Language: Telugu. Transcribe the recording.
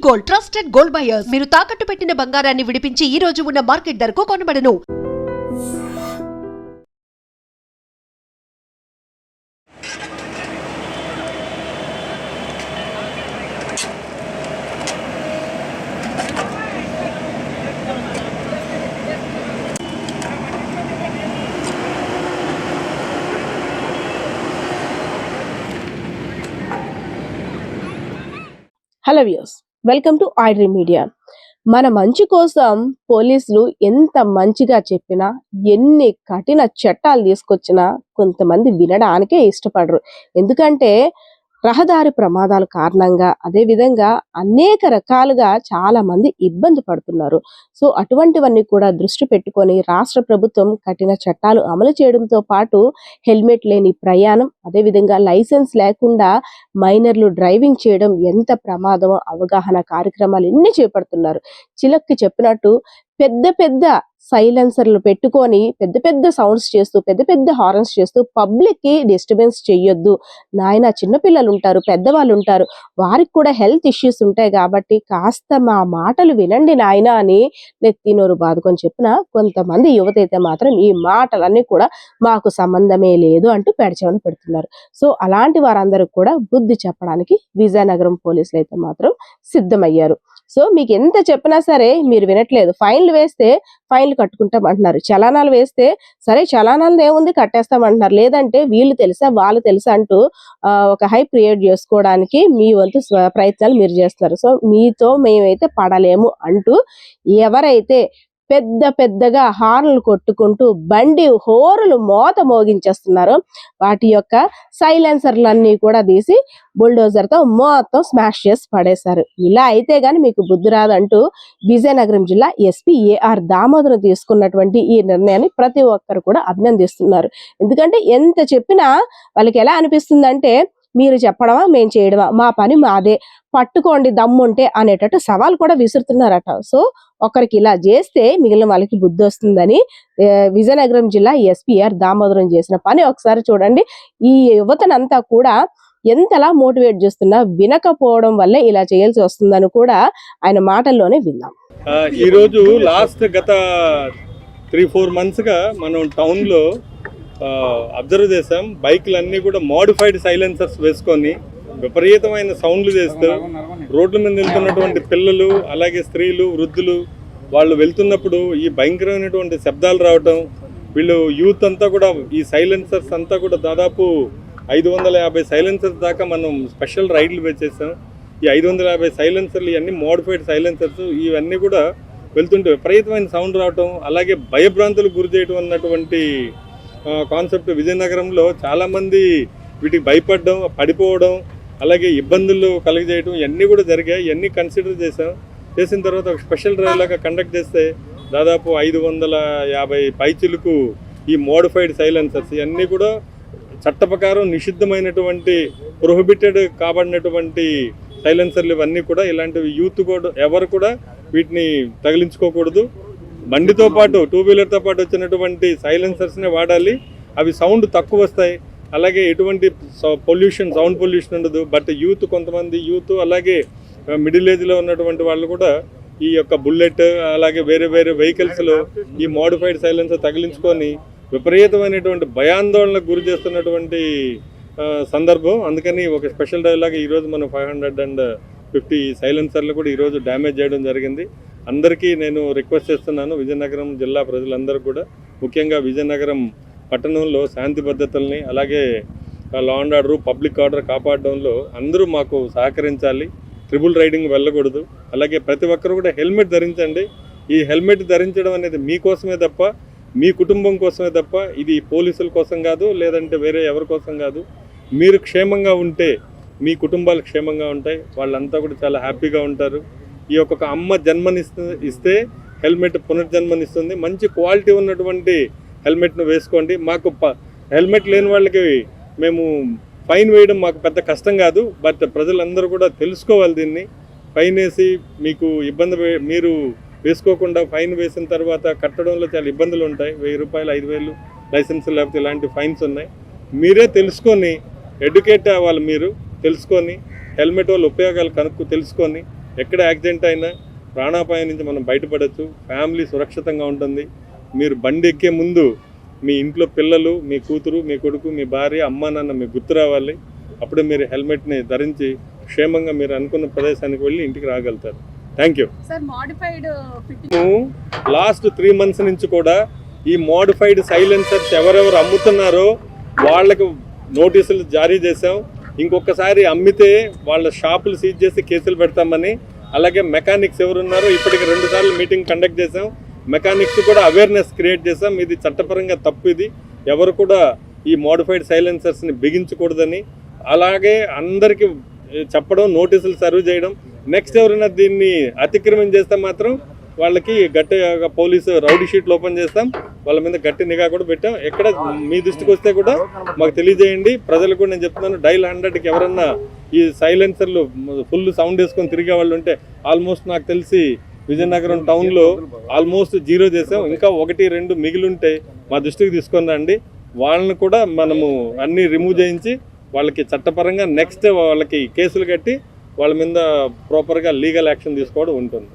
Gold, trusted gold buyers. మీరు తాకట్టు పెట్టిన బంగారాన్ని విడిపించి ఈ రోజు ఉన్న మార్కెట్ ధరకు కొనబడను. Hello views, welcome to iDream Media. మన మంచి కోసం పోలీసులు ఎంత మంచిగా చెప్పినా, ఎన్ని కఠిన చట్టాలు తీసుకొచ్చినా కొంతమంది వినడానికే ఇష్టపడరు. ఎందుకంటే రహదారి ప్రమాదాల కారణంగా, అదేవిధంగా అనేక రకాలుగా చాలా మంది ఇబ్బంది పడుతున్నారు. సో అటువంటివన్నీ కూడా దృష్టి పెట్టుకొని రాష్ట్ర ప్రభుత్వం కఠిన చట్టాలు అమలు చేయడంతో పాటు హెల్మెట్ లేని ప్రయాణం, అదేవిధంగా లైసెన్స్ లేకుండా మైనర్లు డ్రైవింగ్ చేయడం ఎంత ప్రమాదమో అవగాహన కార్యక్రమాలు ఎన్ని చేపడుతున్నారు. చిలక్కి చెప్పినట్టు పెద్ద పెద్ద సైలెన్సర్లు పెట్టుకొని పెద్ద పెద్ద సౌండ్స్ చేస్తూ, పెద్ద పెద్ద హార్న్స్ చేస్తూ పబ్లిక్ కి డిస్టర్బెన్స్ చెయ్యొద్దు నాయన. చిన్నపిల్లలు ఉంటారు, పెద్దవాళ్ళు ఉంటారు, వారికి కూడా హెల్త్ ఇష్యూస్ ఉంటాయి కాబట్టి కాస్త మా మాటలు వినండి నాయన అని నెత్తినోరు బాదుకొని చెప్పిన కొంతమంది యువత అయితే మాత్రం ఈ మాటలన్నీ కూడా మాకు సంబంధమే లేదు అంటూ పెడచెవిన పెడుతున్నారు. సో అలాంటి వారందరూ కూడా బుద్ధి చెప్పడానికి విజయనగరం పోలీసులు అయితే మాత్రం సిద్ధమయ్యారు. సో మీకు ఎంత చెప్పినా సరే మీరు వినట్లేదు. ఫైన్లు వేస్తే ఫైన్లు కట్టుకుంటాం అంటున్నారు, చలానాలు వేస్తే సరే చలానాలు ఏముంది కట్టేస్తామంటున్నారు, లేదంటే వీళ్ళు తెలుసా వాళ్ళు తెలుసా అంటూ ఒక హైప్ క్రియేట్ చేసుకోవడానికి మీ వంతు ప్రయత్నాలు మీరు చేస్తున్నారు. సో మీతో మేమైతే పడలేము అంటూ ఎవరైతే పెద్ద పెద్దగా హార్న్లు కొట్టుకుంటూ బండి హోరులు మోత మోగించేస్తున్నారో వాటి యొక్క సైలెన్సర్లన్నీ కూడా తీసి బుల్డోజర్తో మొత్తం స్మాష్ చేసి పడేశారు. ఇలా అయితే గాని మీకు బుద్ధి రాదంటూ విజయనగరం జిల్లా ఎస్పీ ఏఆర్ దామోదర్ తీసుకున్నటువంటి ఈ నిర్ణయాన్ని ప్రతి ఒక్కరు కూడా అభినందిస్తున్నారు. ఎందుకంటే ఎంత చెప్పినా వాళ్ళకి ఎలా అనిపిస్తుందంటే మీరు చెప్పడమా మేము చేయడమా, మా పని మాదే, పట్టుకోండి దమ్ముంటే అనేటట్టు సవాల్ కూడా విసురుతున్నారట. సో ఒకరికి ఇలా చేస్తే మిగిలిన వాళ్ళకి బుద్ధి వస్తుందని విజయనగరం జిల్లా ఎస్పీఆర్ దామోదరం చేసిన పని ఒకసారి చూడండి. ఈ యువతనంతా కూడా ఎంతలా మోటివేట్ చేస్తున్నా వినకపోవడం వల్లే ఇలా చేయాల్సి వస్తుందని కూడా ఆయన మాటల్లోనే విన్నాం. ఈ రోజు లాస్ట్ గత 3-4 months గా మనం టౌన్ లో అబ్జర్వ్ చేసాం. బైక్లన్నీ కూడా మోడిఫైడ్ సైలెన్సర్స్ వేసుకొని విపరీతమైన సౌండ్లు చేస్తూ రోడ్ల మీద వెళ్తున్నటువంటి పిల్లలు, అలాగే స్త్రీలు, వృద్ధులు వాళ్ళు వెళ్తున్నప్పుడు ఈ భయంకరమైనటువంటి శబ్దాలు రావటం. వీళ్ళు యూత్ అంతా కూడా ఈ సైలెన్సర్స్ అంతా కూడా దాదాపు 550 సైలెన్సర్స్ దాకా మనం స్పెషల్ రైడ్లు వేసేసాం. ఈ 550 సైలెన్సర్లు ఇవన్నీ మోడిఫైడ్ సైలెన్సర్స్, ఇవన్నీ కూడా వెళ్తుంటే విపరీతమైన సౌండ్ రావటం, అలాగే భయభ్రాంతులకు గురి చేయడం అన్నటువంటి కాన్సెప్ట్ విజయనగరంలో చాలామంది వీటికి భయపడడం, పడిపోవడం, అలాగే ఇబ్బందులు కలుగజేయడం ఇవన్నీ కూడా జరిగాయి. ఇవన్నీ కన్సిడర్ చేసిన తర్వాత ఒక స్పెషల్ డ్రైవ్ లాగా కండక్ట్ చేస్తే దాదాపు 550 పైచిలకు ఈ మోడిఫైడ్ సైలెన్సర్స్ ఇవన్నీ కూడా చట్ట ప్రకారం నిషిద్ధమైనటువంటి ప్రొహిబిటెడ్ కాబడినటువంటి సైలెన్సర్లు ఇవన్నీ కూడా. ఇలాంటివి యూత్ కూడా ఎవరు కూడా వీటిని తగిలించుకోకూడదు. బండితో పాటు 2-వీలర్తో పాటు వచ్చినటువంటి సైలెన్సర్స్నే వాడాలి. అవి సౌండ్ తక్కువ వస్తాయి, అలాగే ఎటువంటి సౌండ్ పొల్యూషన్ ఉండదు. బట్ కొంతమంది యూత్ అలాగే మిడిల్ ఏజ్లో ఉన్నటువంటి వాళ్ళు కూడా ఈ యొక్క బుల్లెట్ అలాగే వేరే వేరే వెహికల్స్లో ఈ మోడిఫైడ్ సైలెన్సర్ తగిలించుకొని విపరీతమైనటువంటి భయాందోళనకు గురి చేస్తున్నటువంటి సందర్భం. అందుకని ఒక స్పెషల్ డ్రైవ్ లాగా ఈరోజు మనం 550 సైలెన్సర్లు కూడా ఈరోజు డ్యామేజ్ చేయడం జరిగింది. అందరికీ నేను రిక్వెస్ట్ చేస్తున్నాను, విజయనగరం జిల్లా ప్రజలందరూ కూడా, ముఖ్యంగా విజయనగరం పట్టణంలో శాంతి భద్రతల్ని అలాగే law and order, public order కాపాడడంలో అందరూ మాకు సహకరించాలి. ట్రిపుల్ రైడింగ్ వెళ్ళకూడదు. అలాగే ప్రతి ఒక్కరు కూడా హెల్మెట్ ధరించండి. ఈ హెల్మెట్ ధరించడం అనేది మీకోసమే తప్ప, మీ కుటుంబం కోసమే తప్ప, ఇది పోలీసుల కోసం కాదు, లేదంటే వేరే ఎవరి కోసం కాదు. మీరు క్షేమంగా ఉంటే మీ కుటుంబాలు క్షేమంగా ఉంటాయి, వాళ్ళంతా కూడా చాలా హ్యాపీగా ఉంటారు. ఈ యొక్క అమ్మ జన్మనిస్తే హెల్మెట్ పునర్జన్మనిస్తుంది. మంచి క్వాలిటీ ఉన్నటువంటి హెల్మెట్ను వేసుకోండి. మాకు హెల్మెట్ లేని వాళ్ళకి మేము ఫైన్ వేయడం మాకు పెద్ద కష్టం కాదు, బట్ ప్రజలందరూ కూడా తెలుసుకోవాలి దీన్ని. ఫైన్ వేసి మీకు మీరు వేసుకోకుండా ఫైన్ వేసిన తర్వాత కట్టడంలో చాలా ఇబ్బందులు ఉంటాయి. 1000 రూపాయలు, 5000 లైసెన్స్ లేకపోతే ఇలాంటి ఫైన్స్ ఉన్నాయి. మీరే తెలుసుకొని ఎడ్యుకేట్ అవ్వాలి. మీరు తెలుసుకొని హెల్మెట్ వల్ల ఉపయోగాలు తెలుసుకొని ఎక్కడ యాక్సిడెంట్ అయినా ప్రాణాపాయం నుంచి మనం బయటపడవచ్చు, ఫ్యామిలీ సురక్షితంగా ఉంటుంది. మీరు బండి ఎక్కే ముందు మీ ఇంట్లో పిల్లలు, మీ కూతురు, మీ కొడుకు, మీ భార్య, అమ్మ నాన్న మీకు గుర్తు రావాలి. అప్పుడే మీరు హెల్మెట్ని ధరించి క్షేమంగా మీరు అనుకున్న ప్రదేశానికి వెళ్ళి ఇంటికి రాగలుగుతారు. Thank you. లాస్ట్ 3 months నుంచి కూడా ఈ మోడిఫైడ్ సైలెన్సర్స్ ఎవరెవరు అమ్ముతున్నారో వాళ్ళకు నోటీసులు జారీ చేశాం. ఇంకొకసారి అమ్మితే వాళ్ళ షాపులు సీజ్ చేసి కేసులు పెడతామని. అలాగే మెకానిక్స్ ఎవరున్నారో ఇప్పటికి 2 సార్లు మీటింగ్ కండక్ట్ చేసాం. మెకానిక్స్ కూడా అవేర్నెస్ క్రియేట్ చేసాం. ఇది చట్టపరంగా తప్పు, ఇది ఎవరు కూడా ఈ మోడిఫైడ్ సైలెన్సర్స్ని బిగించకూడదని. అలాగే అందరికీ చెప్పడం, నోటీసులు సర్వ్ చేయడం. నెక్స్ట్ ఎవరైనా దీన్ని అతిక్రమం చేస్తే మాత్రం వాళ్ళకి గట్టిగా పోలీసు రౌడీ షీట్లు ఓపెన్ చేస్తాం. వాళ్ళ మీద గట్టి నిఘా కూడా పెట్టాం. ఎక్కడ మీ దృష్టికి వస్తే కూడా మాకు తెలియజేయండి. ప్రజలకు కూడా నేను చెప్తున్నాను, డైల్ 100కి ఎవరన్నా ఈ సైలెన్సర్లు ఫుల్ సౌండ్ వేసుకొని తిరిగే వాళ్ళు ఉంటే, ఆల్మోస్ట్ నాకు తెలిసి విజయనగరం టౌన్లో ఆల్మోస్ట్ 0 చేసాం. ఇంకా 1-2 మిగిలింటే మా దృష్టికి తీసుకొని రండి. వాళ్ళని కూడా మనము అన్నీ రిమూవ్ చేయించి వాళ్ళకి చట్టపరంగా నెక్స్ట్ వాళ్ళకి కేసులు కట్టి వాళ్ళ మీద ప్రాపర్గా లీగల్ యాక్షన్ తీసుకోవడం ఉంటుంది.